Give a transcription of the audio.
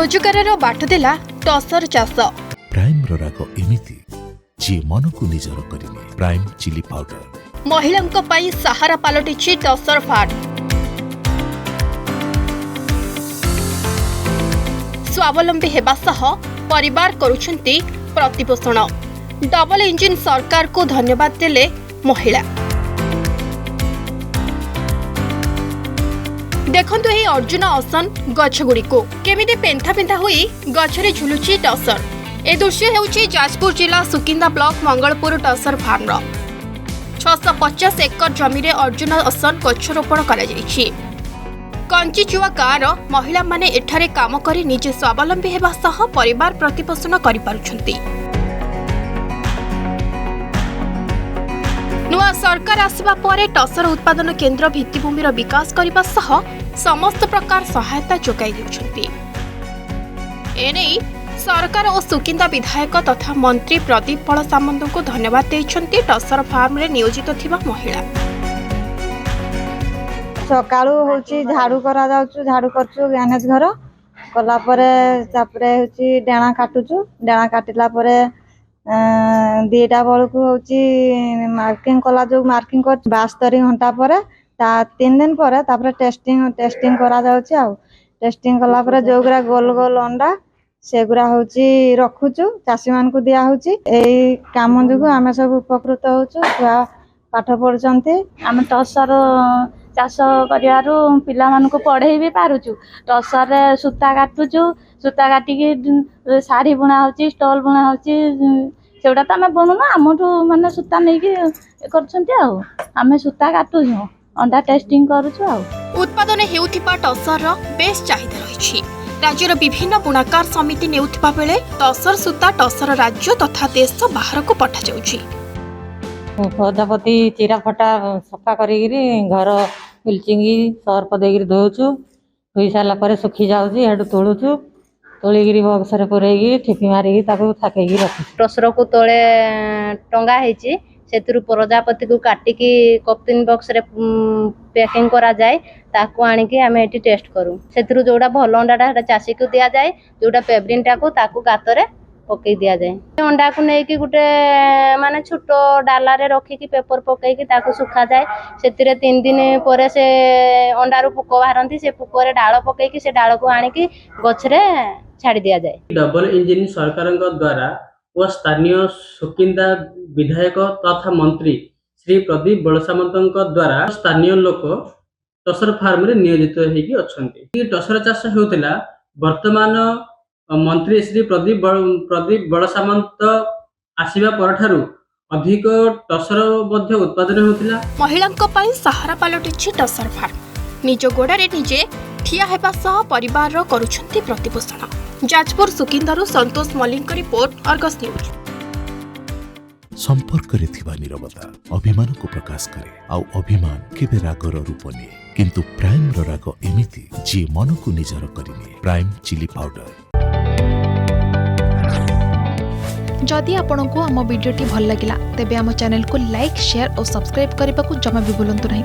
रोजगार बाट देला टसर चाष। प्राइम रो राग एमिति जी मन को निजर करिने प्राइम चिली पाउडर। महिलांक पाई सहारा पालटिछि टसर फार्म। स्वावलंबी हेबा सह परिवार करुछन्ति प्रतिपोषण। डबल इंजिन सरकार को धन्यवाद देले महिला। देखंतु एही अर्जुन आसन गछगुड़ी को केमिति पेंथा पेंथा होई गछरे झुलुछि टसर। ए दृश्य हेउछि जाजपुर जिला सुकिंदा ब्लॉक मंगलपुर टसर फार्म। 650 एकर जमी रे अर्जुन आसन गछरोपण करा जायछि। कंचीचुआ गाँव महिला माने एठारे काम करी निजे स्वावलंबी हेबा सह परिवार प्रतिपोषण करि पारुछन्ति। नुआ सरकार आसबा परे टसर उत्पादन केन्द्र भित्तिभूमिर विकास करबा सह समस्त प्रकार सहायता जोगाई देउछन्ति। एनै सरकार और सुकिंदा विधायक तथा मंत्री प्रदीप बल सामंत को धन्यवाद देइछन्ति टसर फार्म रे नियोजित थिबा महिला। सकाळू होची झाड़ू करा जाउछु, झाड़ू करछु ग्यानेज घर कला परे तापरे होची डेणा काटुछु। डेणा काटिला परे दीटा बळकू होची मार्किंग कला जो मार्किंग कर 72 घंटा परे 3 दिन परे तापरे टेस्टिंग करा जाउछि। आ टेस्टिंग कला परे जोगरा गोल गोल अंडा सेगुरा होची रखुछु, चासी मान को दिया होची। एई काम जुगु आमे सब उपकृत होछु। पाठ पढुचंती आमे टसर चाष करियारु पिला मान को पढ़ेई भी पारुछु। टसर रे सूता काटुछु, सूता काटिकी साड़ी बुना होची, स्टॉल बुना होची। सेउडा त आमे बनू ना हमठू माने सूता नै कि करछंती। आ आमे सूता काटुछु, अंडा टेस्टिंग करूछु। आ उत्पादन हेउथिबा टसर बेस चाहिदा रहिछि। राज्यर विभिन्न बुणाकार समिति नेउथिबा बेले टसर सूता टसर राज्य तथा देश बाहर को पठा जाउछि। प्रजापति चिरा फटा सफा करिगिरी घर बिलचिंगी सर्फ देगिरी धोउछु। धोई सारा पर सुखी जाउछि। हेडु तोळुछु, तोळिगिरी बक्स रे पुरैगी ठिपी मारिगी ताको थाकेगी रखु। टसर को तळे टंगा हेछि, सेतुरु प्रजापति को काटिकी कप्तिन बॉक्स रे पैकिंग करा जाय। ताको आनिकी आमे एटी टेस्ट करू। सेतुरु जोडा भल अंडाटा चासी को दिया जाय, जोडा पेब्रिनटा को ताको गातरे पकई दिया जाए। अंडा को नेकी गुटे माने छोटो डाला रे रखिकी पेपर पकईकी ताको सुखा जाए। सेतिरे 3 दिन परे से अंडारू पुक बाहरंती। से पुक रे डाळ पकईकी से डाळ को आनिकी गछरे छाड़ी दिया जाए। डबल इंजिन सरकारक द्वारा व स्थानीय सुकिंदा विधायक तथा मंत्री श्री प्रदीप बलसामंतक द्वारा स्थानीय लोक टसर फार्म रे नियोजित हेकी अछंती। टसर चाष हेउतिला वर्तमान मंत्री श्री प्रदीप बलसामंत आसीबा परठारु अधिक टसर मध्ये उत्पादन होतिला। महिलांक पाई सहारा पालटिछि टसर फार्म। निज गोड़े निजे ठिया हेबा सह परिवार करुछन्ति प्रतिपोषण। जाजपुर सुकिंदारु संतोष मलिक रिपोर्ट अर्गस न्यूज। संपर्क रे थिबा निरवता अभिमान को प्रकाश करे। आउ अभिमान केबे रागर रूप निये, किंतु प्राइम रो राग एमिति जी मन को निजर करिने प्राइम चिली पाउडर। जदि आपंक आम भिडी भल लगा तेब आम चैनल को लाइक, शेयर और सब्सक्राइब करने को जमा भी भूलु नहीं।